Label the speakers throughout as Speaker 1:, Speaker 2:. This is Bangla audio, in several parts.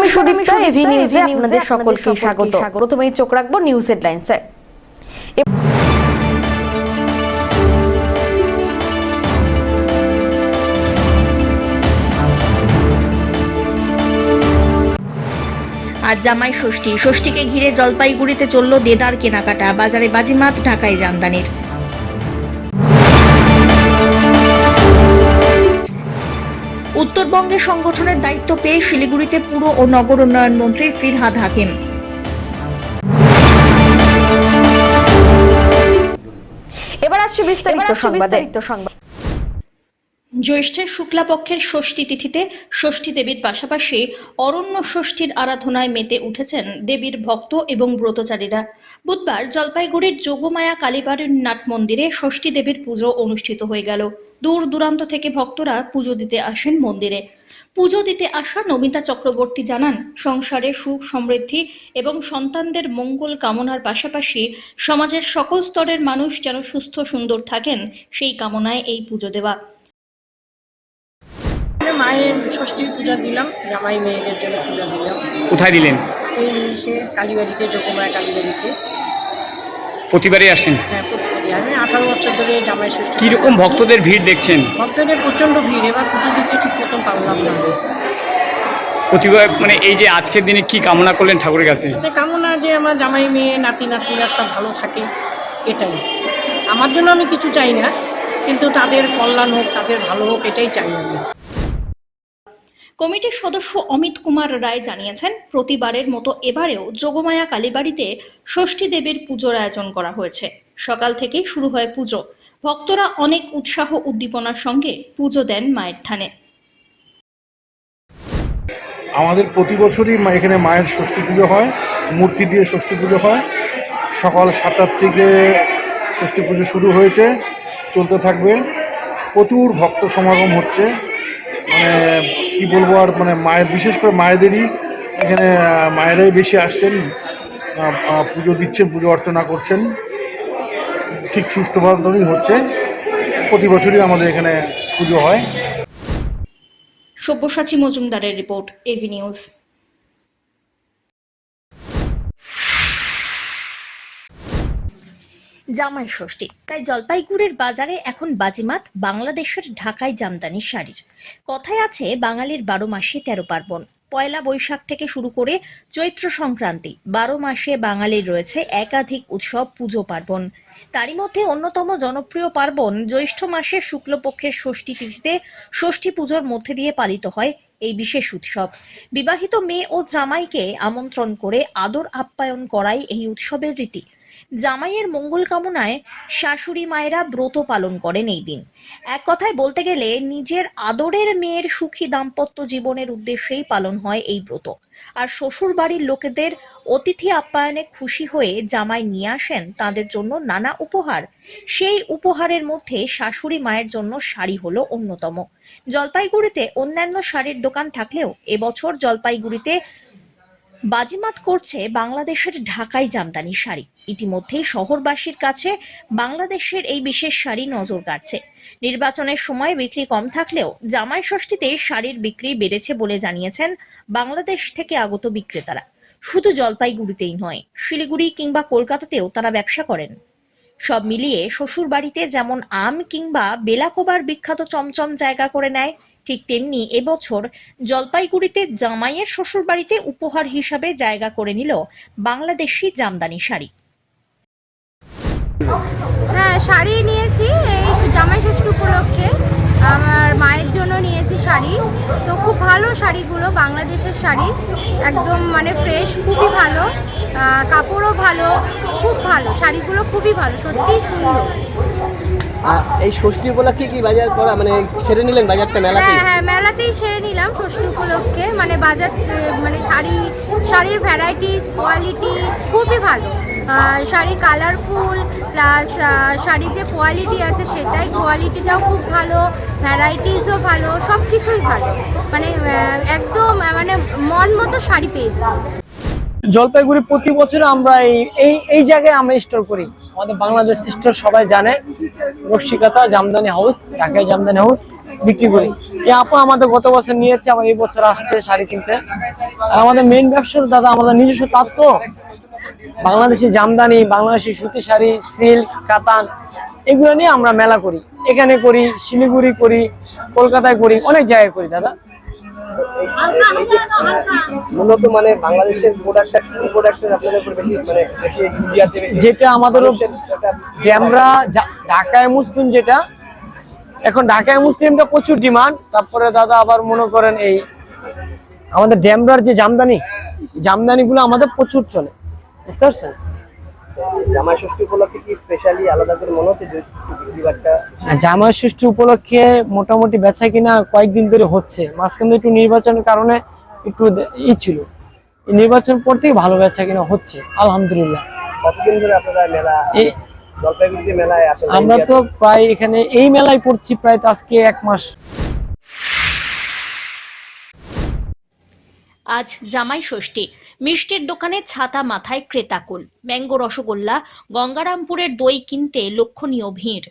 Speaker 1: আমি সুদীপ্তা, এভি নিউজে আপনাদের সকলকে স্বাগত। প্রথমেই চোখ রাখবো নিউজ হেডলাইন্সে।
Speaker 2: আজ জামাই ষষ্ঠী। ষষ্ঠীকে ঘিরে জলপাইগুড়িতে চলল দেদার কেনাকাটা, বাজারে বাজিমাত, ঢাকায় জামদানির। উত্তরবঙ্গে সংগঠনের দায়িত্ব পেয়ে শিলিগুড়িতে পুর ও নগর উন্নয়ন মন্ত্রী ফিরহাদ হাকিম।
Speaker 1: এবার আসছে বিস্তারিত সংবাদ।
Speaker 2: জ্যৈষ্ঠের শুক্লাপক্ষের ষষ্ঠী তিথিতে ষষ্ঠী দেবীর পাশাপাশি অরণ্য ষষ্ঠীর আরাধনায় মেতে উঠেছেন দেবীর ভক্ত এবং ব্রতচারীরা। বুধবার জলপাইগুড়ির যোগমায়া কালীবাড়ির নাট মন্দিরে ষষ্ঠী দেবীর পুজো অনুষ্ঠিত হয়ে গেল। দূর দূরান্ত থেকে ভক্তরা পুজো দিতে আসেন মন্দিরে। পুজো দিতে আসা নমিতা চক্রবর্তী জানান, সংসারে সুখ সমৃদ্ধি এবং সন্তানদের মঙ্গল কামনার পাশাপাশি সমাজের সকল স্তরের মানুষ যেন সুস্থ সুন্দর থাকেন, সেই কামনায় এই পুজো দেওয়া।
Speaker 3: মায়ের ষষ্ঠীর পূজা দিলাম, জামাই মেয়েদের জন্য পূজা দিলাম।
Speaker 4: কোথায় দিলেন?
Speaker 3: এই সে কালীবাড়িতে, যোগমায়া কালীবাড়িতে।
Speaker 4: প্রতিবারই আসেন?
Speaker 3: হ্যাঁ, প্রতিবারই। আমি 18 বছর ধরে জামাই ষষ্ঠী।
Speaker 4: কিরকম ভক্তদের ভিড় দেখছেন?
Speaker 3: ভক্তদের প্রচণ্ড ভিড়, এবার পুজো দিতে ঠিক মতন পারলাম না।
Speaker 4: প্রতিবার মানে এই যে আজকের দিনে কি কামনা করলেন ঠাকুরের কাছে?
Speaker 3: যে কামনা যে আমার জামাই মেয়ে নাতি নাতনিরা সব ভালো থাকে, এটাই। আমার জন্য আমি কিছু চাই না, কিন্তু তাদের কল্যাণ হোক, তাদের ভালো হোক, এটাই চাই আমি।
Speaker 2: কমিটির সদস্য অমিত কুমার রায় জানিয়েছেন, প্রতিবারের মতো এবারেও যোগমায়া কালীবাড়িতে ষষ্ঠী দেবীর পুজোর আয়োজন করা হয়েছে। সকাল থেকেই শুরু হয় পুজো। ভক্তরা অনেক উৎসাহ উদ্দীপনার সঙ্গে পুজো দেন মায়ের থানে।
Speaker 5: আমাদের প্রতি বছরই এখানে মায়ের ষষ্ঠী পুজো হয়, মূর্তি দিয়ে ষষ্ঠী পুজো হয়। সকাল 7টার থেকে ষষ্ঠী পুজো শুরু হয়েছে, চলতে থাকবে। প্রচুর ভক্ত সমাগম হচ্ছে, মানে কী বলবো আর, মানে মায়ের, বিশেষ করে মায়েদেরই এখানে, মায়েরাই বেশি আসছেন, পুজো দিচ্ছেন, পুজো অর্চনা করছেন। ঠিক সুষ্ঠুভাবেই হচ্ছে। প্রতি বছরই আমাদের এখানে পুজো হয়।
Speaker 2: সব্যসাচী মজুমদারের রিপোর্ট, এভি নিউজ। জামাই ষষ্ঠী, তাই জলপাইগুড়ির বাজারে এখন বাজিমাত বাংলাদেশের ঢাকায় জামদানি শাড়ির। কথায় আছে, বাঙালির 12 মাসে 13 পার্বণ। পয়লা বৈশাখ থেকে শুরু করে চৈত্র সংক্রান্তি, 12 মাসে বাঙালির রয়েছে একাধিক উৎসব, পুজো পার্বণ। তারই মধ্যে অন্যতম জনপ্রিয় পার্বণ জ্যৈষ্ঠ মাসের শুক্লপক্ষের ষষ্ঠী তিথিতে ষষ্ঠী পুজোর মধ্যে দিয়ে পালিত হয় এই বিশেষ উৎসব। বিবাহিত মেয়ে ও জামাইকে আমন্ত্রণ করে আদর আপ্যায়ন করাই এই উৎসবের রীতি। জামাইয়ের মঙ্গল কামনায় শাশুড়ি মায়েরা ব্রত পালন করেন এই দিন। এক কথায় বলতে গেলে নিজের আদরের মেয়ের সুখী দাম্পত্য জীবনের উদ্দেশ্যেই পালন হয় এই ব্রত। আর শ্বশুর বাড়ির লোকেদের অতিথি আপ্যায়নে খুশি হয়ে জামাই নিয়ে আসেন তাদের জন্য নানা উপহার। সেই উপহারের মধ্যে শাশুড়ি মায়ের জন্য শাড়ি হলো অন্যতম। জলপাইগুড়িতে অন্যান্য শাড়ির দোকান থাকলেও এবছর জলপাইগুড়িতে বাজিমাত করছে বাংলাদেশের ঢাকাই জামদানি শাড়ি। ইতিমধ্যেই শহরবাসীর কাছে বাংলাদেশের এই বিশেষ শাড়ি নজর কাড়ছে। নির্বাচনের সময় বিক্রি কম থাকলেও জামাই ষষ্ঠীতে শাড়ির বিক্রি বেড়েছে বলে জানিয়েছেন বাংলাদেশ থেকে আগত বিক্রেতারা। শুধু জলপাইগুড়িতেই নয়, শিলিগুড়ি কিংবা কলকাতাতেও তারা ব্যবসা করেন। সব মিলিয়ে শ্বশুর বাড়িতে যেমন আম কিংবা বেলাকোবার বিখ্যাত চমচম জায়গা করে নেয়, ঠিক তেমনি এবছর জলপাইগুড়িতে জামাইয়ের শ্বশুর বাড়িতে উপহার হিসাবে জায়গা করে নিল বাংলাদেশি জামদানি শাড়ি।
Speaker 6: হ্যাঁ, শাড়ি নিয়েছি এই জামাই ষষ্ঠী উপলক্ষে। আমার মায়ের জন্য নিয়েছি শাড়ি। তো খুব ভালো শাড়িগুলো, বাংলাদেশের শাড়ি, একদম মানে ফ্রেশ, খুবই ভালো, কাপড়ও ভালো, খুব ভালো শাড়িগুলো, খুবই ভালো, সত্যিই সুন্দর।
Speaker 7: এই ষষ্ঠী উপলক্ষে কি বাজার করা, মানে সেরে নিলেন বাজারটা মেলাতেই?
Speaker 6: হ্যাঁ, মেলাতেই সেরে নিলাম ষষ্ঠী উপলক্ষে। মানে বাজার, মানে শাড়ির ভ্যারাইটিস, কোয়ালিটি খুবই ভালো। শাড়ির কালারফুল, প্লাস শাড়ির যে কোয়ালিটি আছে সেটাই, কোয়ালিটিটাও খুব ভালো, ভ্যারাইটিসও ভালো, সব কিছুই ভালো। মানে একদম মানে মন মতো শাড়ি পেয়েছি।
Speaker 8: জলপাইগুড়ি প্রতি বছর আমরা এই জায়গায় আমরা স্টোর করি। আমাদের বাংলাদেশ স্টোর সবাই জানে, রক্ষিকতা জামদানি হাউস, ঢাকায় জামদানি হাউস বিক্রি করি। এই আপু আমাদের গত বছর নিয়েছে, আবার এই বছর আসছে শাড়ি কিনতে। আর আমাদের মেইন ব্যবসা দাদা আমাদের নিজস্ব তাঁত, বাংলাদেশি জামদানি, বাংলাদেশি সুতি শাড়ি, সিল্ক, কাতান, এগুলো নিয়ে আমরা মেলা করি। এখানে করি, শিলিগুড়ি করি, কলকাতায় করি, অনেক জায়গায় করি দাদা।
Speaker 7: মূলত মানে বাংলাদেশের প্রোডাক্টটা কি প্রোডাক্টের আপনাদের উপর বেশি মানে বেশি ইন্ডিয়াতে বেশি,
Speaker 8: যেটা আমাদের ড্যামরা ঢাকায় মুসলিম, যেটা এখন ঢাকায় মুসলিমটা প্রচুর ডিমান্ড। তারপরে দাদা আবার মনে করেন এই আমাদের ড্যামরার যে জামদানি গুলো আমাদের প্রচুর চলে, বুঝতে পারছেন?
Speaker 7: জামাই ষষ্ঠী উপলক্ষে কি স্পেশালি আলাদা করে মনে হচ্ছে যে বিক্রিবারটা?
Speaker 8: জামাই ষষ্ঠী উপলক্ষে মোটামুটি বেচা কিনা কয়েকদিন ধরে হচ্ছে, মাঝখানে একটু নির্বাচনের কারণে একটু ছিল, নির্বাচন পর থেকে ভালো বেচা কিনা হচ্ছে আলহামদুলিল্লাহ।
Speaker 7: কতদিন ধরে আপনারা মেলা জলপাইগুড়িতে মেলায় আসেন?
Speaker 8: আমরা তো প্রায় এখানে এই মেলায় পড়ছি প্রায় আজকে 1 মাস।
Speaker 2: আজ জামাই ষষ্ঠী, মিষ্টির দোকানে ছাতা মাথায় ক্রেতাকুল, ম্যাঙ্গো রসগোল্লা, গঙ্গারামপুরের দই কিনতে লক্ষণীয় ভিড়।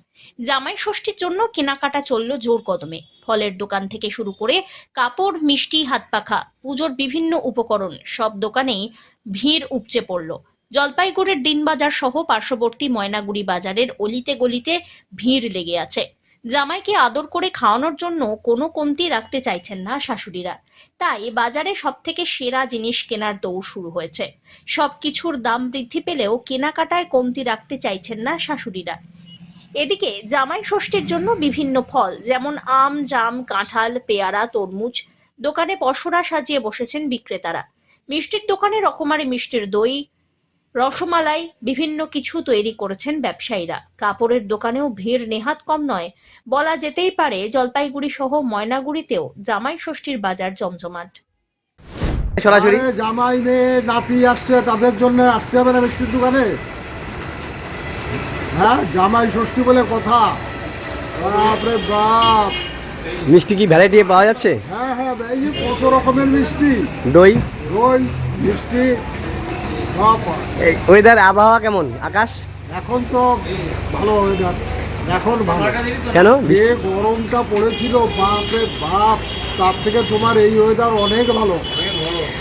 Speaker 2: জামাই ষষ্ঠীর জন্য কেনাকাটা চলল জোর কদমে। ফলের দোকান থেকে শুরু করে কাপড়, মিষ্টি, হাত পাখা, পুজোর বিভিন্ন উপকরণ, সব দোকানেই ভিড় উপচে পড়ল। জলপাইগুড়ির দিনবাজার সহ পার্শ্ববর্তী ময়নাগুড়ি বাজারের অলিতে গলিতে ভিড় লেগে আছে। জামাইকে আদর করে খাওয়ানোর জন্য কোনো কমতি রাখতে চাইছেন না শাশুড়িরা, তাই বাজারে সব থেকে সেরা জিনিস কেনার দৌড় শুরু হয়েছে। সবকিছুর দাম বৃদ্ধি পেলেও কেনাকাটায় কমতি রাখতে চাইছেন না শাশুড়িরা। এদিকে জামাই ষষ্ঠীর জন্য বিভিন্ন ফল যেমন আম, জাম, কাঁঠাল, পেয়ারা, তরমুজ দোকানে পসরা সাজিয়ে বসেছেন বিক্রেতারা। মিষ্টির দোকানে রকমারি মিষ্টির দই, রসমালাই, বিভিন্ন কিছু তৈরি করেছেন ব্যবসায়ীরা। কাপড়ের দোকানেও ভিড় নেহাত কম নয়, বলা যেতেই পারে জলপাইগুড়ি সহ ময়নাগুড়িতেও জামাই ষষ্ঠীর বাজার জমজমাট।
Speaker 7: সরাসরি
Speaker 5: জামাই মেয়ে নাতি আসছে, তাদের জন্য আসতে হবে না মিষ্টির দোকানে? হ্যাঁ, জামাই ষষ্ঠী বলে কথা। বাপরে বাপ,
Speaker 7: মিষ্টি কি ভ্যারাইটি পাওয়া যাচ্ছে?
Speaker 5: হ্যাঁ হ্যাঁ, এই যে কত রকমের মিষ্টি,
Speaker 7: দই,
Speaker 5: মিষ্টি সব।
Speaker 7: ওয়েদার আবহাওয়া কেমন আকাশ?
Speaker 5: এখন তো ভালো ওয়েদার, এখন ভালো।
Speaker 7: কেন?
Speaker 5: যে গরমটা পড়েছিল বাপরে বাপ, তার থেকে তোমার এই ওয়েদার অনেক ভালো।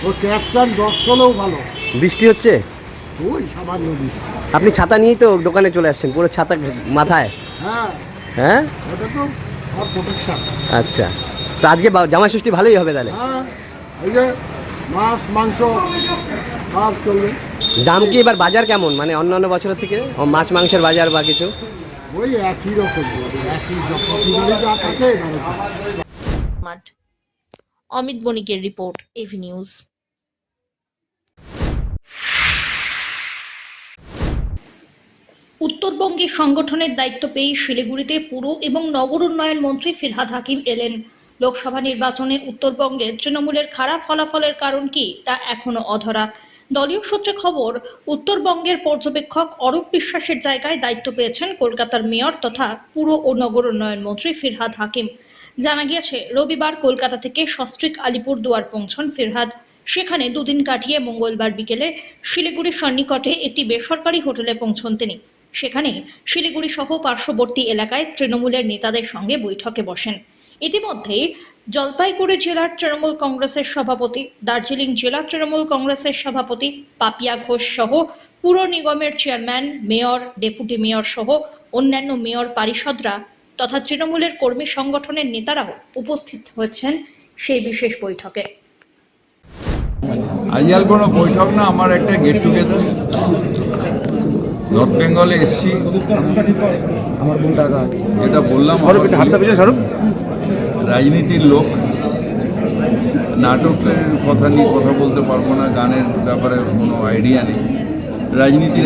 Speaker 5: ও ক্যাটসান দর্শনেও ভালো।
Speaker 7: বৃষ্টি হচ্ছে?
Speaker 5: ওই সামান্য বৃষ্টি।
Speaker 7: আপনি ছাতা নিয়েই তো দোকানে চলে আসছেন, পুরো ছাতা মাথায়?
Speaker 5: হ্যাঁ
Speaker 7: হ্যাঁ,
Speaker 5: ওটা তো সব প্রোটেকশন।
Speaker 7: আচ্ছা, তো আজকে জামাই ষষ্ঠী ভালোই হবে তাহলে?
Speaker 5: হ্যাঁ, এই যে মাছ মাংস সব চলবে।
Speaker 7: দাম কি এবার বাজার কেমন, মানে অন্যান্য বছরের থেকে মাছ মাংসের বাজার বা কিছু?
Speaker 5: ওই একই রকম, একই রকম যা থাকে।
Speaker 2: অমিত বণিকের রিপোর্ট, এভি নিউজ। উত্তরবঙ্গে সংগঠনের দায়িত্ব পেয়ে শিলিগুড়িতে পুর এবং নগর উন্নয়ন মন্ত্রী ফিরহাদ হাকিম এলেন। লোকসভা নির্বাচনে উত্তরবঙ্গে তৃণমূলের খারাপ ফলাফলের কারণ কি তা এখনো অধরা। দলীয় সূত্রে খবর, উত্তরবঙ্গের পর্যবেক্ষক অরূপ বিশ্বাসের জায়গায় দায়িত্ব পেয়েছেন কলকাতার মেয়র তথা পুর ও নগর উন্নয়ন মন্ত্রী ফিরহাদ হাকিম। জানা গিয়েছে, রবিবার কলকাতা থেকে সস্ত্রীক আলিপুরদুয়ার পৌঁছন ফিরহাদ। সেখানে দুদিন কাটিয়ে মঙ্গলবার বিকেলে শিলিগুড়ির সন্নিকটে একটি বেসরকারি হোটেলে পৌঁছন তিনি। সেখানে শিলিগুড়ি সহ পার্শ্ববর্তী এলাকায় তৃণমূলের নেতাদের সঙ্গে বৈঠকে বসেন। ইতিমধ্যেই জলপাইগুড়ি জেলার তৃণমূল কংগ্রেসের সভাপতি, দার্জিলিং জেলা তৃণমূল কংগ্রেসের সভাপতি পাপিয়া ঘোষ সহ পুর নিগমের চেয়ারম্যান, মেয়র, ডেপুটি মেয়র সহ অন্যান্য মেয়র পারিষদরা তথা তৃণমূলের কর্মী সংগঠনের নেতারাও উপস্থিত হয়েছেন সেই বিশেষ বৈঠকে।
Speaker 9: আজকাল কোনো বৈঠক না, আমার একটা গেট টুগেদার। নর্থ বেঙ্গলে এসছি, এটা বললাম, রাজনীতির লোক, নাটকের কথা নিয়ে কথা বলতে পারবো না, গানের ব্যাপারে কোনো আইডিয়া নেই। রাজনীতির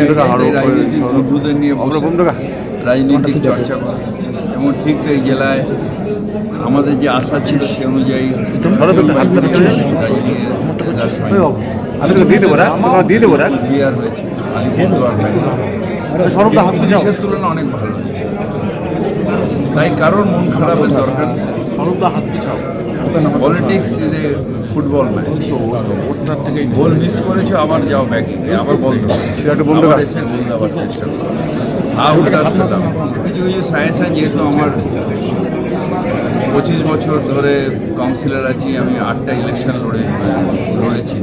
Speaker 9: বন্ধুদের নিয়ে রাজনীতিক চর্চা করে, এবং ঠিক এই জেলায় আমাদের যে আশা ছিল সে অনুযায়ী বিয়ার হয়েছে, পুলিশের তুলনায় অনেক ভালো হয়েছে। তাই কারোর মন খারাপের দরকার। Politics is a football match, goal miss করেছো আবার যাও ব্যাকিং, আবার বল দেবো, আবার এসে গোল দেওয়ার চেষ্টা করো, উদাস হতাম। কিছু কিছু সায়েন্সে যেহেতু আমার 25 বছর ধরে কাউন্সিলর আছি, আমি 8টা ইলেকশন লড়েছি,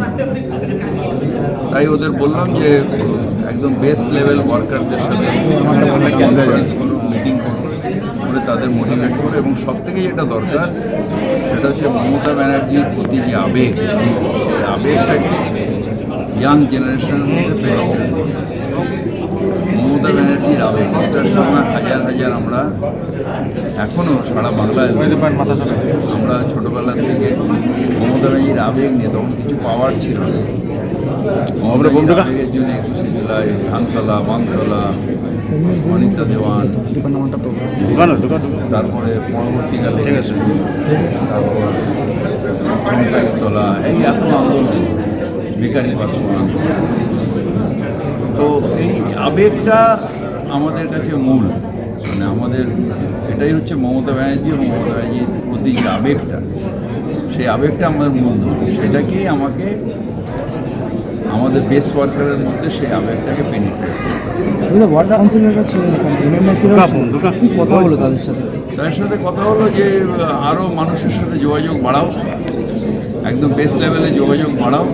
Speaker 9: তাই ওদের বললাম যে একদম বেস লেভেল ওয়ার্কারদের সাথে কনফারেন্স করুন, মিটিং করুন, করে তাদের মোটিভেট করো, এবং সবথেকে যেটা দরকার সেটা হচ্ছে মমতা ব্যানার্জির প্রতি যে আবেগ, সেই আবেগটাকে ইয়াং জেনারেশনের মধ্যে পেরো। মমতা ব্যানার্জির আবেগ, এটার সময় হাজার হাজার আমরা এখনও সারা বাংলায় আমরা ছোটোবেলা থেকে মমতা ব্যানার্জির আবেগ নিয়ে, তখন কিছু পাওয়ার ছিল না, আবেগের জন্য 21শে জুলাই, ধানতলা, বানতলা, অনিতা দেওয়ান, তারপরে পরবর্তীকালে তারপর চমকাইতলা, এই এত আন্দোলন, বেকারি বাঁচানো আন্দোলন। তো এই আবেগটা আমাদের কাছে মূল, মানে আমাদের এটাই হচ্ছে মমতা ব্যানার্জি এবং মমতা ব্যানার্জির প্রতি যে আবেগটা, সেই আবেগটা আমাদের মূলধন, সেটাকেই আমাকে আমাদের বেস ওয়ার্কারের মধ্যে সেই আবেগটাকে পেনিট্রেট তাদের সাথে কথা হলো যে আরও মানুষের সাথে যোগাযোগ বাড়াও, একদম বেস লেভেলে যোগাযোগ বাড়াও,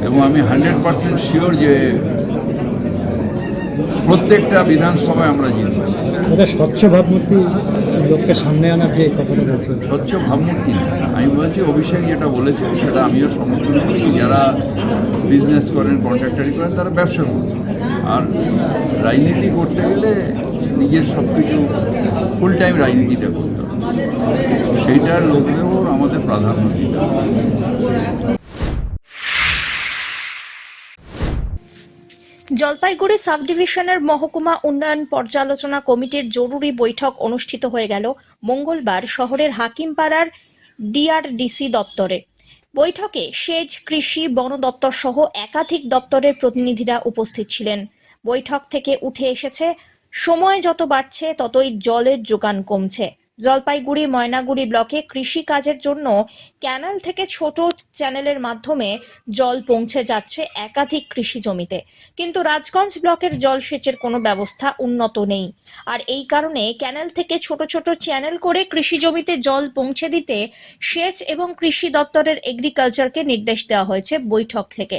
Speaker 9: এবং আমি 100% শিওর যে প্রত্যেকটা বিধানসভায় আমরা জিতব।
Speaker 10: স্বচ্ছ ভাবমূর্তি লোককে সামনে আনার যে কথাটা বলছে,
Speaker 9: স্বচ্ছ ভাবমূর্তি আমি বলছি, অভিষেক যেটা বলেছে সেটা আমিও সমর্থন করছি। যারা বিজনেস করেন, কন্ট্রাক্টারি করেন, তারা ব্যবসা করেন, আর রাজনীতি করতে গেলে নিজের সব কিছু ফুল টাইম রাজনীতিটা করতে হবে, সেইটার লোকদেরও আমাদের প্রাধান্য দিতে হবে।
Speaker 2: জলপাইগুড়ি সাব ডিভিশনের মহকুমা উন্নয়ন পর্যালোচনা কমিটির জরুরি বৈঠক অনুষ্ঠিত হয়ে গেল মঙ্গলবার শহরের হাকিমপাড়ার ডিআরডিসি দপ্তরে। বৈঠকে সেচ, কৃষি, বন দপ্তর সহ একাধিক দপ্তরের প্রতিনিধিরা উপস্থিত ছিলেন। বৈঠক থেকে উঠে এসেছে, সময় যত বাড়ছে ততই জলের যোগান কমছে। জলপাইগুড়ি ময়নাগুড়ি ব্লকে কৃষি কাজের জন্য ক্যানেল থেকে ছোট চ্যানেলের মাধ্যমে জল পৌঁছে যাচ্ছে একাধিক কৃষি জমিতে, কিন্তু রাজগঞ্জ ব্লকের জলসেচের কোনো ব্যবস্থা উন্নত নেই। আর এই কারণে ক্যানেল থেকে ছোট ছোট চ্যানেল করে কৃষি জমিতে জল পৌঁছে দিতে সেচ এবং কৃষি দপ্তরের এগ্রিকালচারকে নির্দেশ দেওয়া হয়েছে বৈঠক থেকে।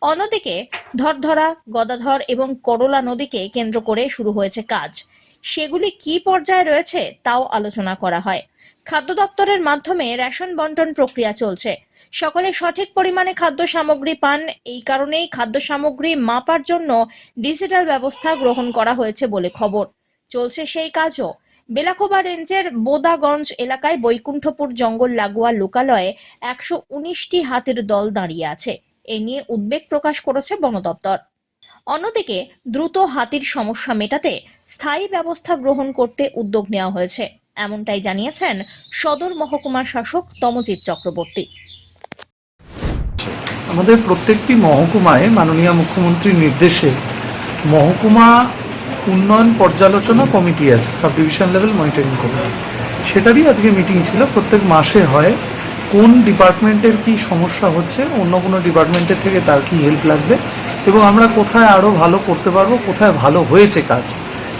Speaker 2: অন্যদিকে ধরধরা, গদাধর এবং করলা নদীকে কেন্দ্র করে শুরু হয়েছে কাজ। সেগুলি কি পর্যায়ে রয়েছে তাও আলোচনা করা হয়। খাদ্য দপ্তরের মাধ্যমে রেশন বন্টন প্রক্রিয়া চলছে, সকলে সঠিক পরিমাণে খাদ্য সামগ্রী পান। এই কারণেই খাদ্য সামগ্রী মাপার জন্য ডিজিটাল ব্যবস্থা গ্রহণ করা হয়েছে বলে খবর। চলছে সেই কাজও। বেলাখোবা রেঞ্জের বোদাগঞ্জ এলাকায় বৈকুণ্ঠপুর জঙ্গল লাগোয়া লোকালয়ে 119টি হাতির দল দাঁড়িয়ে আছে। এ নিয়ে উদ্বেগ প্রকাশ করেছে বন দপ্তর। অন্যদিকে দ্রুত হাতির সমস্যা মেটাতে স্থায়ী ব্যবস্থা গ্রহণ করতে উদ্যোগ নেওয়া হয়েছে, এমনটাই জানিয়েছেন সদর মহকুমা শাসক তমজিৎ চক্রবর্তী।
Speaker 10: আমাদের প্রত্যেকটি মহকুমায় মাননীয় মুখ্যমন্ত্রীর নির্দেশে মহকুমা উন্নয়ন পর্যালোচনা কমিটি আছে, sub division level monitoring committee, সেটারই আজকে মিটিং ছিল। প্রত্যেক মাসে হয়, কোন ডিপার্টমেন্টের কি সমস্যা হচ্ছে, অন্য কোনো ডিপার্টমেন্টের থেকে তার কি হেল্প লাগবে, এবং আমরা কোথায় আরও ভালো করতে পারবো, কোথায় ভালো হয়েছে কাজ,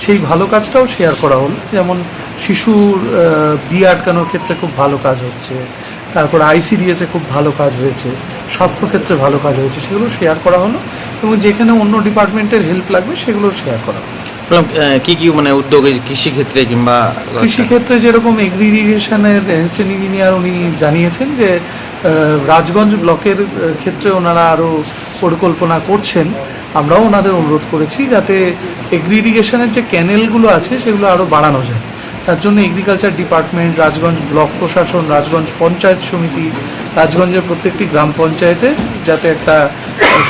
Speaker 10: সেই ভালো কাজটাও শেয়ার করা হলো। যেমন শিশুর বি আটকানোর ক্ষেত্রে খুব ভালো কাজ হচ্ছে, তারপর আইসিডিএসে খুব ভালো কাজ হয়েছে, স্বাস্থ্যক্ষেত্রে ভালো কাজ হয়েছে, সেগুলো শেয়ার করা হলো, এবং যেখানে অন্য ডিপার্টমেন্টের হেল্প লাগবে সেগুলো শেয়ার করা হলো।
Speaker 11: কি কি মানে উদ্যোগ কৃষিক্ষেত্রে কিংবা
Speaker 10: কৃষিক্ষেত্রে যেরকম এগ্রিগেশনের অ্যাসিস্ট্যান্ট ইঞ্জিনিয়ার উনি জানিয়েছেন যে রাজগঞ্জ ব্লকের ক্ষেত্রে ওনারা আরও পরিকল্পনা করছেন। আমরাও ওনাদের অনুরোধ করেছি যাতে এগ্রিগেশনের যে ক্যানেলগুলো আছে সেগুলো আরও বাড়ানো যায়। তার জন্য এগ্রিকালচার ডিপার্টমেন্ট, রাজগঞ্জ ব্লক প্রশাসন, রাজগঞ্জ পঞ্চায়েত সমিতি, রাজগঞ্জের প্রত্যেকটি গ্রাম পঞ্চায়েতে যাতে একটা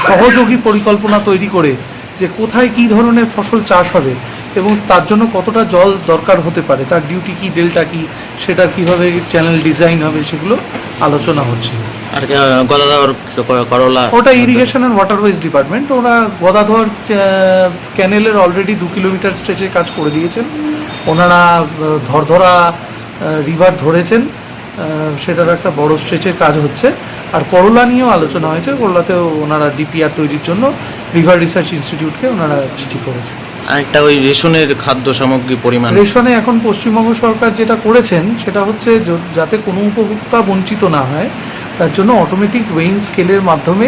Speaker 10: সহযোগী পরিকল্পনা তৈরি করে যে কোথায় কী ধরনের ফসল চাষ হবে এবং তার জন্য কতটা জল দরকার হতে পারে, তার ডিউটি কী, ডেল্টা কী, সেটা কীভাবে চ্যানেল ডিজাইন হবে, সেগুলো আলোচনা হচ্ছে।
Speaker 11: আর গদাধর, করলা,
Speaker 10: ওটা ইরিগেশন অ্যান্ড ওয়াটারওয়েজ ডিপার্টমেন্ট। ওরা গদাধর ক্যানেলের অলরেডি 2 কিলোমিটার স্ট্রেচে কাজ করে দিয়েছেন। ওনারা ধরধরা রিভার ধরেছেন সেটার একটা বড় স্ট্রেচের কাজ হচ্ছে। আর করলা নিয়েও আলোচনা হয়েছে, করলাতেও ওনারা ডিপিআর তৈরির জন্য রিভার রিসার্চ ইনস্টিটিউটকে ওনারা চিঠি করেছে।
Speaker 11: আরেকটা ওই রেশনের খাদ্য সামগ্রী পরিমাণ,
Speaker 10: রেশনে এখন পশ্চিমবঙ্গ সরকার যেটা করেছেন সেটা হচ্ছে যাতে কোনো উপভোক্তা বঞ্চিত না হয়, তার জন্য অটোমেটিক ওয়েইং স্কেলের মাধ্যমে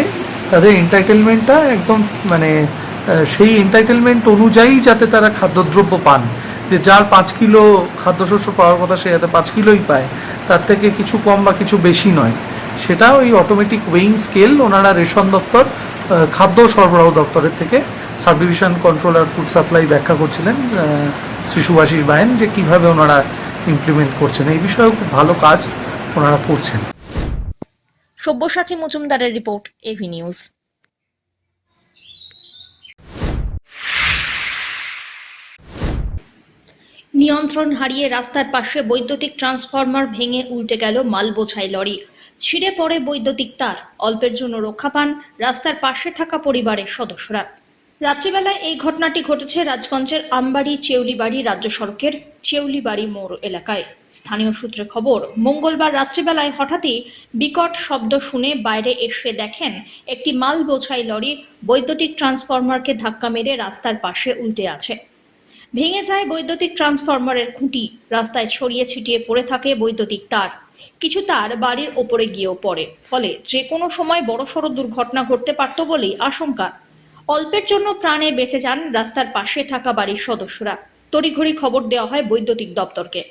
Speaker 10: তাদের এন্টাইটেলমেন্টটা একদম মানে সেই এন্টাইটেলমেন্ট অনুযায়ী যাতে তারা খাদ্যদ্রব্য পান, যে যার 5 কিলো খাদ্যশস্য পাওয়ার কথা সে যাতে 5 কিলোই পায়, তার থেকে কিছু কম বা কিছু বেশি নয়, সেটা ওই অটোমেটিক ওয়েইং স্কেল ওনারা রেশন দপ্তর খাদ্য সরবরাহ দপ্তরের থেকে sub division controller food supply ব্যাখ্যা করছিলেন শ্রী সুভাষিস বায়েন, যে কীভাবে ওনারা ইমপ্লিমেন্ট করছেন। এই বিষয়েও খুব ভালো কাজ ওনারা করছেন।
Speaker 2: সব্যসাচী মজুমদারের রিপোর্ট, এভি নিউজ। নিয়ন্ত্রণ হারিয়ে রাস্তার পাশে বৈদ্যুতিক ট্রান্সফরমার ভেঙে উল্টে গেল মাল বোঝাই লরি, ছিঁড়ে পড়ে বৈদ্যুতিক তার, অল্পের জন্য রক্ষা পান রাস্তার পাশে থাকা পরিবারের সদস্যরা। রাত্রিবেলায় এই ঘটনাটি ঘটেছে রাজগঞ্জের আমবাড়ি চেউলিবাড়ি রাজ্য সড়কের চেউলিবাড়ি মোড় এলাকায়। স্থানীয় সূত্রে খবর, মঙ্গলবার রাত্রিবেলায় হঠাৎই বিকট শব্দ শুনে বাইরে এসে দেখেন একটি মাল বোঝাই লরি বৈদ্যুতিক ট্রান্সফরমারকে ধাক্কা মেরে রাস্তার পাশে উল্টে আছে। ভেঙে যায় বৈদ্যুতিক ট্রান্সফরমারের খুঁটি, রাস্তায় ছড়িয়ে ছিটিয়ে পড়ে থাকে বৈদ্যুতিক তার, কিছু তার বাড়ির ওপরে গিয়েও পড়ে, ফলে যে কোনো সময় বড়সড় দুর্ঘটনা ঘটতে পারত বলেই আশঙ্কা। অল্পের জন্য প্রাণে বেঁচে যান রাস্তার পাশে থাকা বাড়ির সদস্যরা। তড়িঘড়ি খবর দেওয়া হয় বৈদ্যুতিক দপ্তরকে।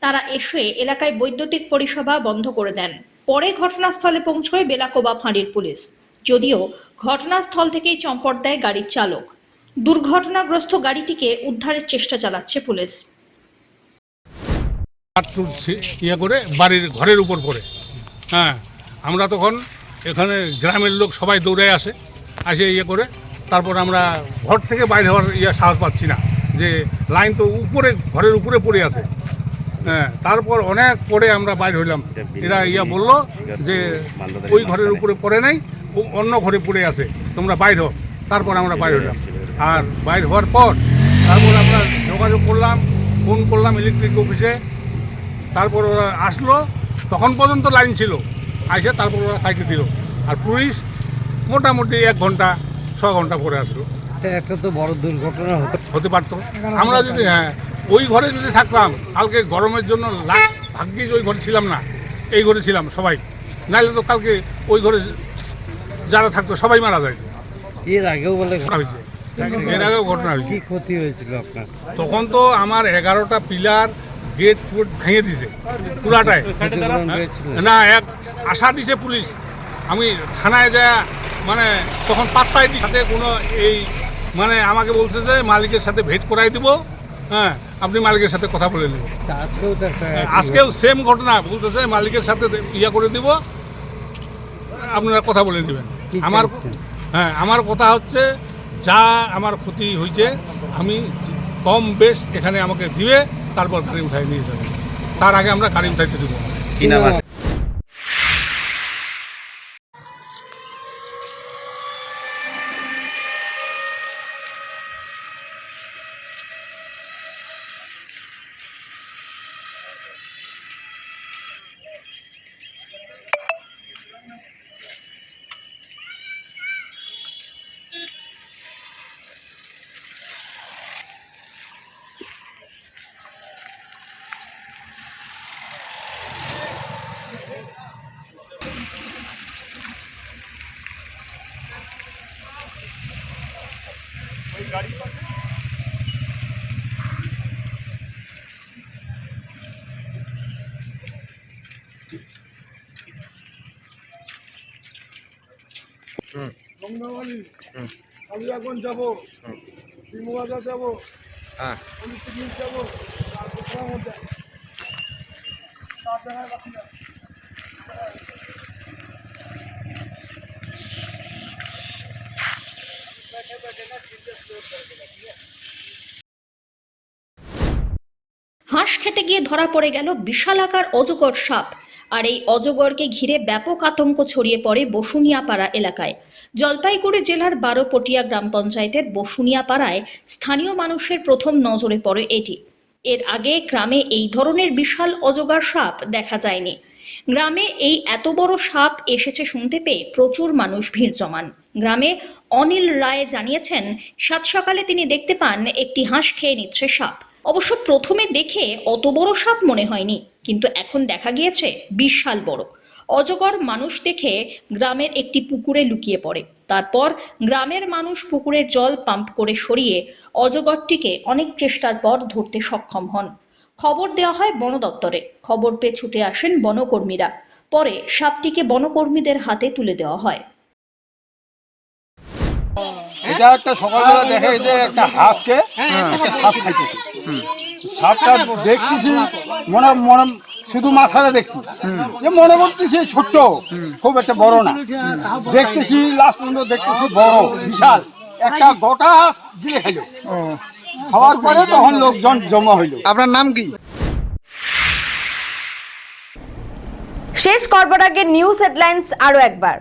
Speaker 2: তারা এসে এলাকায় বৈদ্যুতিক পরিষেবা বন্ধ করে দেন। পরে ঘটনাস্থলে পৌঁছয় বেলাকোবা ফাঁড়ির পুলিশ, যদিও ঘটনাস্থল থেকেই চম্পট দেয় গাড়ির চালক। দুর্ঘটনাগ্রস্ত গাড়িটিকে উদ্ধারের চেষ্টা চালাচ্ছে পুলিশ।
Speaker 12: ইয়ে করে বাড়ির ঘরের উপর পড়ে, হ্যাঁ, আমরা তখন এখানে গ্রামের লোক সবাই দৌড়ে আসে ইয়ে করে, তারপর আমরা ঘর থেকে বাইরে হওয়ার সাহস পাচ্ছি না, যে লাইন তো উপরে ঘরের উপরে পড়ে আছে। হ্যাঁ, তারপর অনেক পরে আমরা বাইরে হইলাম, এরা বললো যে ওই ঘরের উপরে পড়ে নাই, অন্য ঘরে পড়ে আছে, তোমরা বাইর হও। তারপর আমরা বাইরে হইলাম, আর বাইর হওয়ার পর তারপর আমরা যোগাযোগ করলাম, ফোন করলাম ইলেকট্রিক অফিসে। তারপর ওরা আসলো, তখন পর্যন্ত লাইন ছিল, আসে তারপর ওরা কাটিয়ে দিল। আর পুলিশ মোটামুটি 1 ঘন্টা 6 ঘন্টা পরে আসলো।
Speaker 8: একটা তো বড় দুর্ঘটনা
Speaker 12: হতে পারতো। আমরা যদি ওই ঘরে যদি থাকতাম, কালকে গরমের জন্য ভাগ্যিস ওই ঘরে ছিলাম না, এই ঘরে ছিলাম সবাই, নাইলে তো কালকে ওই ঘরে যারা থাকতো সবাই মারা যায়।
Speaker 8: এর আগেও বলে
Speaker 12: হয়েছে, এর আগেও ঘটনা হয়েছে।
Speaker 8: কি ক্ষতি হয়েছিল আপনার?
Speaker 12: তখন তো আমার 11টা পিলার গেট ফুট ভেঙে দিছে পুরাটাই। না, এক আশা দিছে পুলিশ, আমি থানায় যা মানে তখন পাত্তাই দিই, সাথে কোনো মানে আমাকে বলছে যে মালিকের সাথে ভেট করাই দিব, হ্যাঁ, আপনি মালিকের সাথে কথা বলে নেবেন। আজকেও সেম ঘটনা বলতেছে, মালিকের সাথে করে দিব, আপনারা কথা বলে নেবেন। আমার কথা হচ্ছে, যা আমার ক্ষতি হয়েছে আমি কম বেশ এখানে আমাকে দিবে, তারপর গাড়ি উঠাই নিয়ে যাবে, তার আগে আমরা গাড়ি উঠাইতে দেবো।
Speaker 11: কি নাম আছে?
Speaker 5: আমি এখন যাবো, বিমুবাজার যাবো,
Speaker 11: হ্যাঁ,
Speaker 5: যাবো,
Speaker 2: হাঁস খেতে গিয়ে ধরা পড়ে গেল বিশালাকার অজগর সাপ। আর এই অজগরকে ঘিরে ব্যাপক আতঙ্ক ছড়িয়ে পড়ে বসুনিয়াপাড়া এলাকায়। জলপাইগুড়ি জেলার বারোপটিয়া গ্রাম পঞ্চায়েতের বসুনিয়াপাড়ায় স্থানীয় মানুষের প্রথম নজরে পড়ে এটি। এর আগে গ্রামে এই ধরনের বিশাল অজগর সাপ দেখা যায়নি। গ্রামে এই এত বড় সাপ এসেছে শুনতে পেয়ে প্রচুর মানুষ ভিড় জমান। গ্রামে অনিল রায় জানিয়েছেন, সাত সকালে তিনি দেখতে পান একটি হাঁস খেয়ে নিচ্ছে সাপ। অবশ্য প্রথমে দেখে অত বড় সাপ মনে হয়নি, কিন্তু এখন দেখা গিয়েছে বিশাল বড় অজগর। মানুষ দেখে গ্রামের একটি পুকুরে লুকিয়ে পড়ে। তারপর গ্রামের মানুষ পুকুরের জল পাম্প করে সরিয়ে অজগরটিকে অনেক চেষ্টার পর ধরতে সক্ষম হন। খবর দেওয়া হয় বন দপ্তরে। খবর পেয়ে ছুটে আসেন বনকর্মীরা। পরে সাপটিকে বনকর্মীদের হাতে তুলে দেওয়া হয়।
Speaker 5: এটা একটা সকালবেলা দেখে যে একটা হাঁসকে একটা সাপ খাইতেছে। সাপটা দেখতেছি মনে মনে শুধু মাথাটা দেখছি, যে মনে করতেছি ছোট্ট, খুব একটা বড় না। দেখতেছি লাস্ট পর্যন্ত দেখতেছি বড় বিশাল একটা গোটা হাঁস গিলে খেলো। খাওয়ার পরে তখন লোকজন জমা হইলো।
Speaker 11: আপনার নাম কি?
Speaker 1: শেষ করবার আগে নিউজ হেডলাইন্স আরো একবার।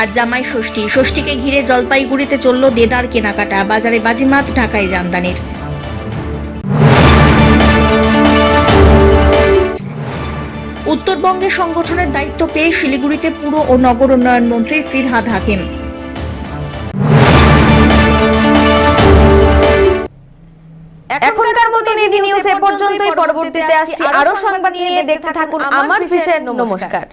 Speaker 2: আর জামাই ষষ্ঠী, ষষ্ঠীকে ঘিরে জলপাইগুড়িতে চলল দেদার কেনাকাটা। বাজারে বাজিমাত, ঢাকায় জামদানির। উত্তরবঙ্গে সংগঠনের দায়িত্ব পেয়ে শিলিগুড়িতে পুর ও নগর উন্নয়ন মন্ত্রী ফিরহাদ হাকিম।
Speaker 1: এখনকার মতো নিউজ এ পর্যন্তই। পরবর্তীতে আসছি আরো সংবাদ নিয়ে। দেখতে থাকুন আমার বিশেষ। নমস্কার।